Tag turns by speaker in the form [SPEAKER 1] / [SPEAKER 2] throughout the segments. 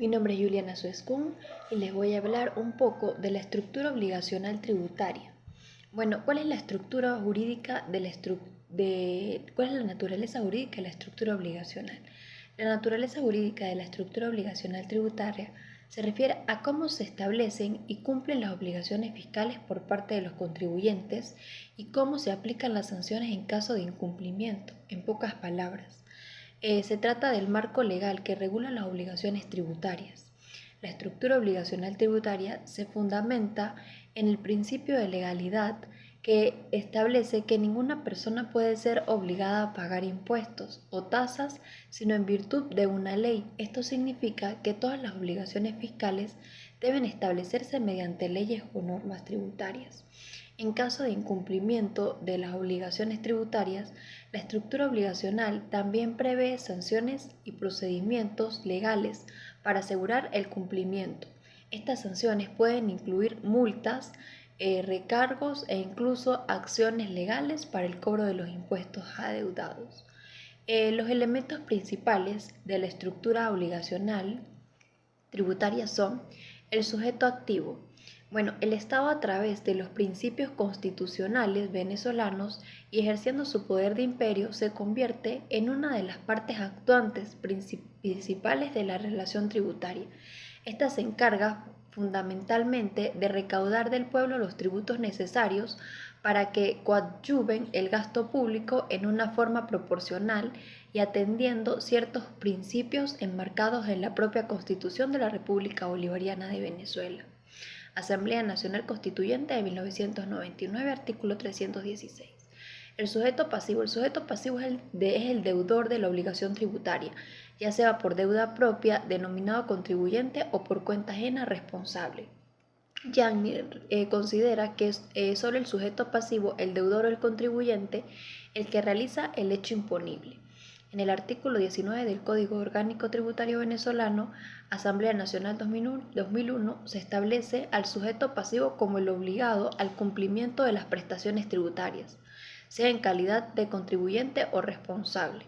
[SPEAKER 1] Mi nombre es Juliana Suescún y les voy a hablar un poco de la estructura obligacional tributaria. Bueno, ¿cuál es la estructura jurídica cuál es la naturaleza jurídica de la estructura obligacional? La naturaleza jurídica de la estructura obligacional tributaria se refiere a cómo se establecen y cumplen las obligaciones fiscales por parte de los contribuyentes y cómo se aplican las sanciones en caso de incumplimiento, en pocas palabras. Se trata del marco legal que regula las obligaciones tributarias. La estructura obligacional tributaria se fundamenta en el principio de legalidad que establece que ninguna persona puede ser obligada a pagar impuestos o tasas sino en virtud de una ley. Esto significa que todas las obligaciones fiscales deben establecerse mediante leyes o normas tributarias. En caso de incumplimiento de las obligaciones tributarias, la estructura obligacional también prevé sanciones y procedimientos legales para asegurar el cumplimiento. Estas sanciones pueden incluir multas, recargos e incluso acciones legales para el cobro de los impuestos adeudados. Los elementos principales de la estructura obligacional tributaria son el sujeto activo. Bueno, el Estado a través de los principios constitucionales venezolanos y ejerciendo su poder de imperio se convierte en una de las partes actuantes principales de la relación tributaria. Esta se encarga fundamentalmente de recaudar del pueblo los tributos necesarios para que coadyuven el gasto público en una forma proporcional y atendiendo ciertos principios enmarcados en la propia Constitución de la República Bolivariana de Venezuela. Asamblea Nacional Constituyente de 1999, artículo 316. El sujeto pasivo. El sujeto pasivo es el deudor de la obligación tributaria, ya sea por deuda propia, denominado contribuyente, o por cuenta ajena responsable. Yang considera que es solo el sujeto pasivo, el deudor o el contribuyente, el que realiza el hecho imponible. En el artículo 19 del Código Orgánico Tributario Venezolano, Asamblea Nacional 2001, se establece al sujeto pasivo como el obligado al cumplimiento de las prestaciones tributarias, sea en calidad de contribuyente o responsable.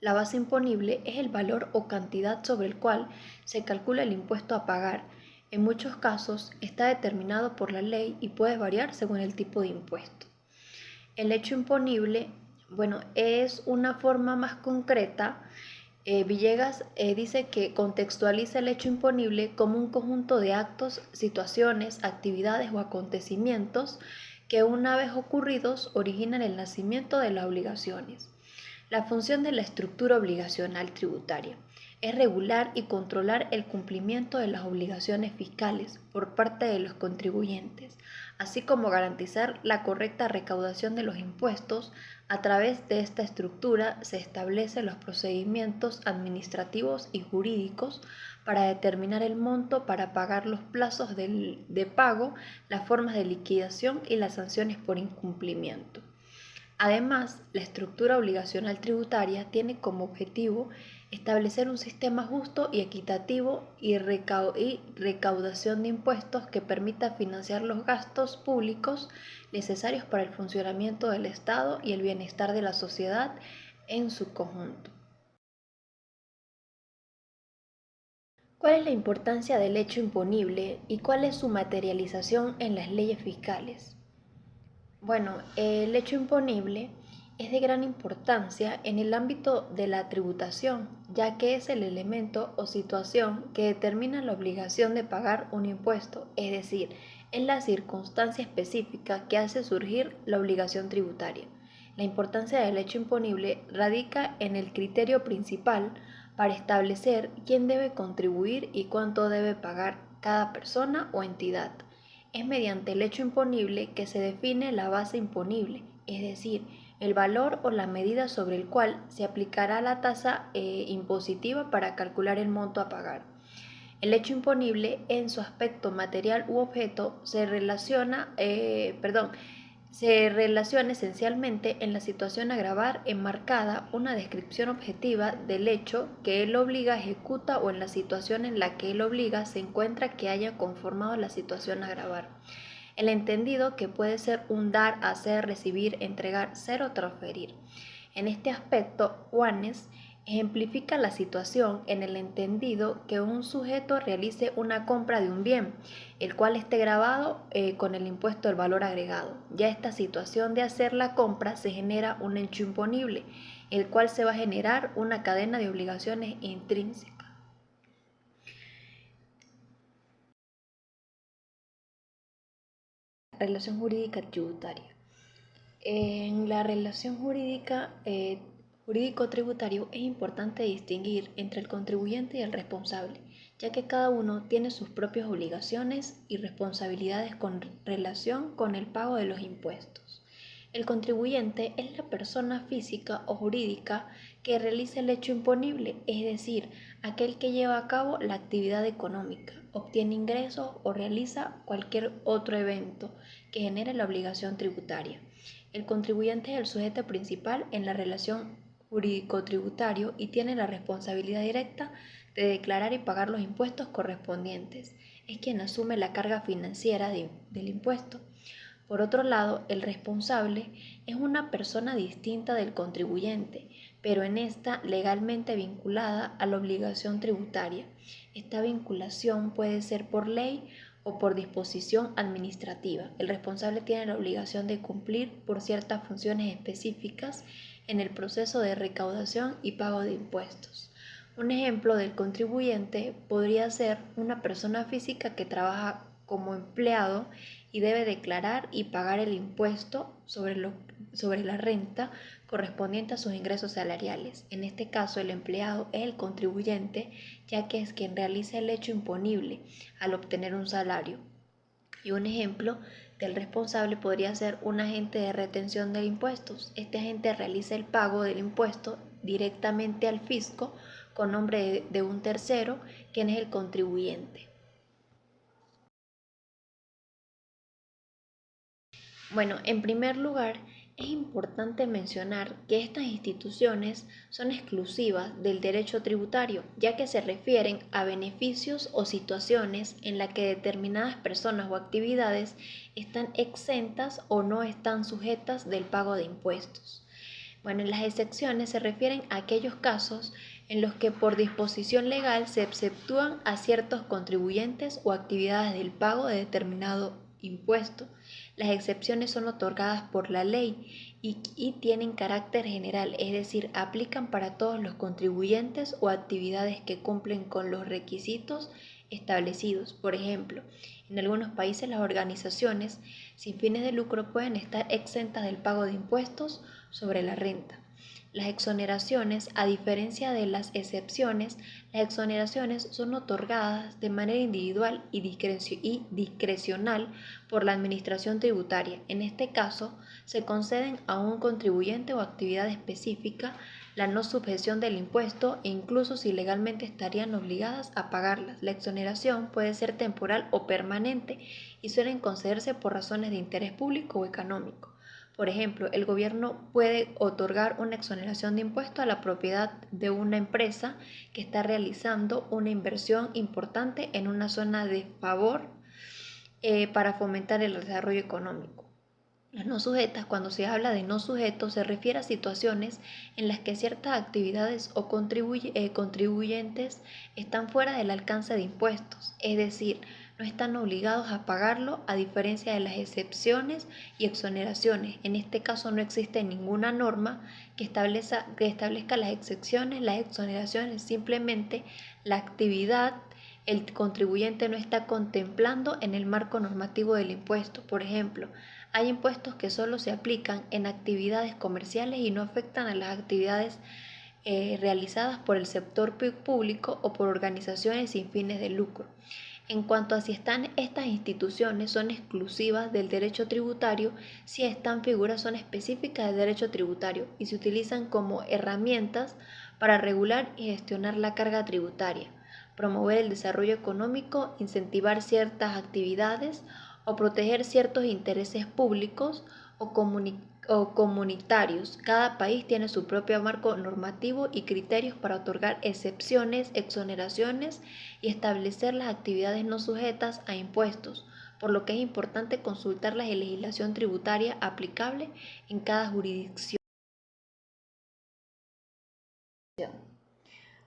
[SPEAKER 1] La base imponible es el valor o cantidad sobre el cual se calcula el impuesto a pagar. En muchos casos está determinado por la ley y puede variar según el tipo de impuesto. El hecho imponible, es una forma más concreta. Villegas dice que contextualiza el hecho imponible como un conjunto de actos, situaciones, actividades o acontecimientos que una vez ocurridos originan el nacimiento de las obligaciones. La función de la estructura obligacional tributaria es regular y controlar el cumplimiento de las obligaciones fiscales por parte de los contribuyentes, así como garantizar la correcta recaudación de los impuestos. A través de esta estructura se establecen los procedimientos administrativos y jurídicos para determinar el monto para pagar, los plazos de pago, las formas de liquidación y las sanciones por incumplimiento. Además, la estructura obligacional tributaria tiene como objetivo establecer un sistema justo y equitativo y recaudación de impuestos que permita financiar los gastos públicos necesarios para el funcionamiento del Estado y el bienestar de la sociedad en su conjunto. ¿Cuál es la importancia del hecho imponible y cuál es su materialización en las leyes fiscales? El hecho imponible es de gran importancia en el ámbito de la tributación, ya que es el elemento o situación que determina la obligación de pagar un impuesto, es decir, es la circunstancia específica que hace surgir la obligación tributaria. La importancia del hecho imponible radica en el criterio principal para establecer quién debe contribuir y cuánto debe pagar cada persona o entidad. Es mediante el hecho imponible que se define la base imponible, es decir, el valor o la medida sobre el cual se aplicará la tasa impositiva para calcular el monto a pagar. El hecho imponible, en su aspecto material u objeto, se relaciona esencialmente en la situación a gravar enmarcada una descripción objetiva del hecho que él obliga, ejecuta, o en la situación en la que él obliga se encuentra que haya conformado la situación a gravar. El entendido que puede ser un dar, hacer, recibir, entregar, ser o transferir. En este aspecto, Juanes Ejemplifica la situación en el entendido que un sujeto realice una compra de un bien, el cual esté grabado con el impuesto del valor agregado. Ya esta situación de hacer la compra se genera un hecho imponible, el cual se va a generar una cadena de obligaciones intrínsecas. Relación jurídica tributaria. En la relación jurídica jurídico-tributario es importante distinguir entre el contribuyente y el responsable, ya que cada uno tiene sus propias obligaciones y responsabilidades con relación con el pago de los impuestos. El contribuyente es la persona física o jurídica que realiza el hecho imponible, es decir, aquel que lleva a cabo la actividad económica, obtiene ingresos o realiza cualquier otro evento que genere la obligación tributaria. El contribuyente es el sujeto principal en la relación jurídico-tributario y tiene la responsabilidad directa de declarar y pagar los impuestos correspondientes. Es quien asume la carga financiera del impuesto. Por otro lado, el responsable es una persona distinta del contribuyente, pero en esta legalmente vinculada a la obligación tributaria. Esta vinculación puede ser por ley o por disposición administrativa. El responsable tiene la obligación de cumplir por ciertas funciones específicas en el proceso de recaudación y pago de impuestos. Un ejemplo del contribuyente podría ser una persona física que trabaja como empleado y debe declarar y pagar el impuesto sobre la renta correspondiente a sus ingresos salariales. En este caso, el empleado es el contribuyente, ya que es quien realiza el hecho imponible al obtener un salario. Y un ejemplo del responsable podría ser un agente de retención de impuestos. Este agente realiza el pago del impuesto directamente al fisco con nombre de un tercero, quien es el contribuyente. Bueno, en primer lugar, es importante mencionar que estas instituciones son exclusivas del derecho tributario, ya que se refieren a beneficios o situaciones en las que determinadas personas o actividades están exentas o no están sujetas del pago de impuestos. Bueno, las excepciones se refieren a aquellos casos en los que por disposición legal se exceptúan a ciertos contribuyentes o actividades del pago de determinado impuesto. Las excepciones son otorgadas por la ley y tienen carácter general, es decir, aplican para todos los contribuyentes o actividades que cumplen con los requisitos establecidos. Por ejemplo, en algunos países las organizaciones sin fines de lucro pueden estar exentas del pago de impuestos sobre la renta. Las exoneraciones, a diferencia de las excepciones, las exoneraciones son otorgadas de manera individual y discrecional por la administración tributaria. En este caso, se conceden a un contribuyente o actividad específica la no sujeción del impuesto e incluso si legalmente estarían obligadas a pagarlas. La exoneración puede ser temporal o permanente y suelen concederse por razones de interés público o económico. Por ejemplo, el gobierno puede otorgar una exoneración de impuesto a la propiedad de una empresa que está realizando una inversión importante en una zona de favor para fomentar el desarrollo económico. Las no sujetas, cuando se habla de no sujetos, se refiere a situaciones en las que ciertas actividades o contribuyentes están fuera del alcance de impuestos, es decir, no están obligados a pagarlo a diferencia de las excepciones y exoneraciones. En este caso no existe ninguna norma que establezca las excepciones, las exoneraciones, simplemente la actividad el contribuyente no está contemplando en el marco normativo del impuesto. Por ejemplo, hay impuestos que solo se aplican en actividades comerciales y no afectan a las actividades realizadas por el sector público o por organizaciones sin fines de lucro. En cuanto a si estas instituciones son exclusivas del derecho tributario, si estas figuras son específicas del derecho tributario y se utilizan como herramientas para regular y gestionar la carga tributaria, promover el desarrollo económico, incentivar ciertas actividades o proteger ciertos intereses públicos o comunitarios. Cada país tiene su propio marco normativo y criterios para otorgar excepciones, exoneraciones y establecer las actividades no sujetas a impuestos, por lo que es importante consultar la legislación tributaria aplicable en cada jurisdicción.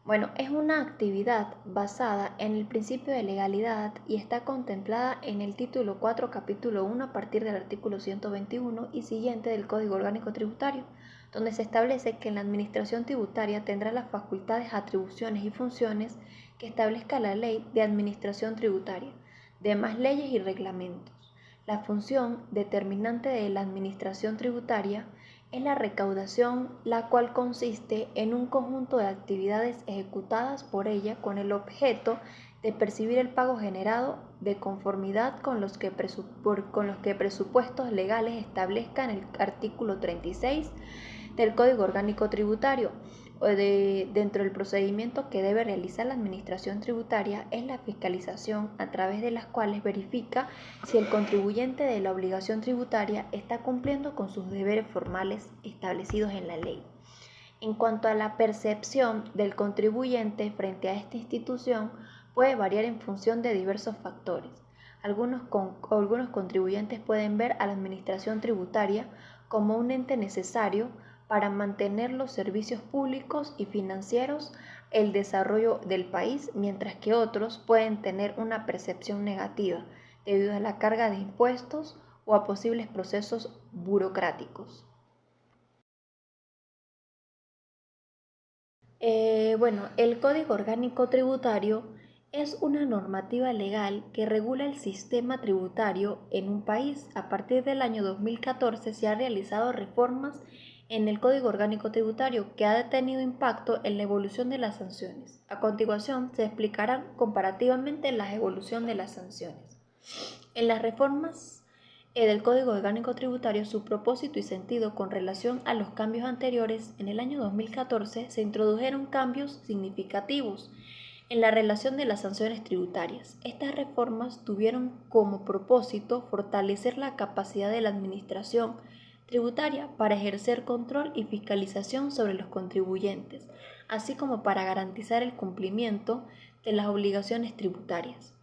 [SPEAKER 1] Bueno, es una actividad basada en el principio de legalidad y está contemplada en el título 4, capítulo 1, a partir del artículo 121 y siguiente del Código Orgánico Tributario, donde se establece que la Administración Tributaria tendrá las facultades, atribuciones y funciones que establezca la Ley de Administración Tributaria, demás leyes y reglamentos. La función determinante de la Administración Tributaria es la recaudación, la cual consiste en un conjunto de actividades ejecutadas por ella con el objeto de percibir el pago generado de conformidad con los que presupuestos legales establezcan el artículo 36 del Código Orgánico Tributario. Dentro del procedimiento que debe realizar la Administración Tributaria es la fiscalización, a través de las cuales verifica si el contribuyente de la obligación tributaria está cumpliendo con sus deberes formales establecidos en la ley. En cuanto a la percepción del contribuyente frente a esta institución, puede variar en función de diversos factores. Algunos contribuyentes pueden ver a la Administración Tributaria como un ente necesario para mantener los servicios públicos y financieros, el desarrollo del país, mientras que otros pueden tener una percepción negativa debido a la carga de impuestos o a posibles procesos burocráticos. El Código Orgánico Tributario es una normativa legal que regula el sistema tributario en un país. A partir del año 2014 se han realizado reformas en el Código Orgánico Tributario que ha tenido impacto en la evolución de las sanciones. A continuación se explicarán comparativamente la evolución de las sanciones. En las reformas del Código Orgánico Tributario, su propósito y sentido con relación a los cambios anteriores, en el año 2014 se introdujeron cambios significativos en la relación de las sanciones tributarias. Estas reformas tuvieron como propósito fortalecer la capacidad de la administración tributaria para ejercer control y fiscalización sobre los contribuyentes, así como para garantizar el cumplimiento de las obligaciones tributarias.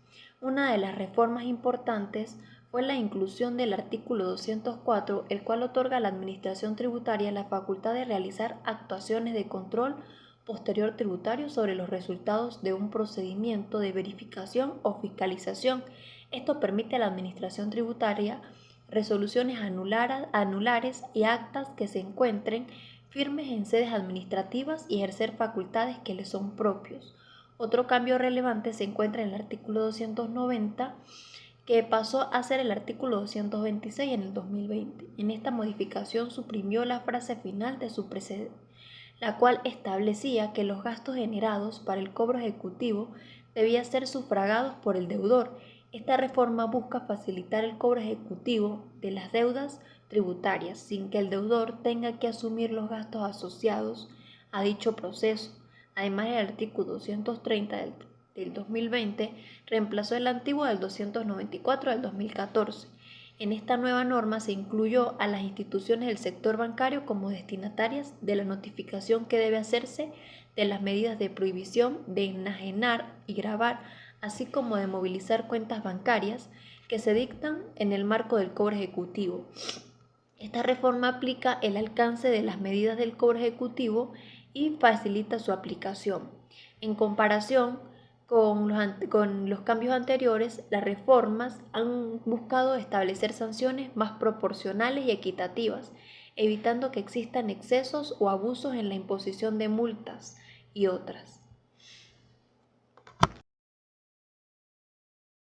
[SPEAKER 1] Una de las reformas importantes fue la inclusión del artículo 204, el cual otorga a la Administración Tributaria la facultad de realizar actuaciones de control posterior tributario sobre los resultados de un procedimiento de verificación o fiscalización. Esto permite a la Administración Tributaria resoluciones anulares y actas que se encuentren firmes en sedes administrativas y ejercer facultades que les son propios. Otro cambio relevante se encuentra en el artículo 290, que pasó a ser el artículo 226 en el 2020. En esta modificación suprimió la frase final de su precedente, la cual establecía que los gastos generados para el cobro ejecutivo debían ser sufragados por el deudor. Esta reforma busca facilitar el cobro ejecutivo de las deudas tributarias sin que el deudor tenga que asumir los gastos asociados a dicho proceso. Además, el artículo 230 del 2020 reemplazó el antiguo del 294 del 2014. En esta nueva norma se incluyó a las instituciones del sector bancario como destinatarias de la notificación que debe hacerse de las medidas de prohibición de enajenar y gravar, así como de movilizar cuentas bancarias que se dictan en el marco del cobro ejecutivo. Esta reforma aplica el alcance de las medidas del cobro ejecutivo y facilita su aplicación. En comparación con los cambios anteriores, las reformas han buscado establecer sanciones más proporcionales y equitativas, evitando que existan excesos o abusos en la imposición de multas y otras.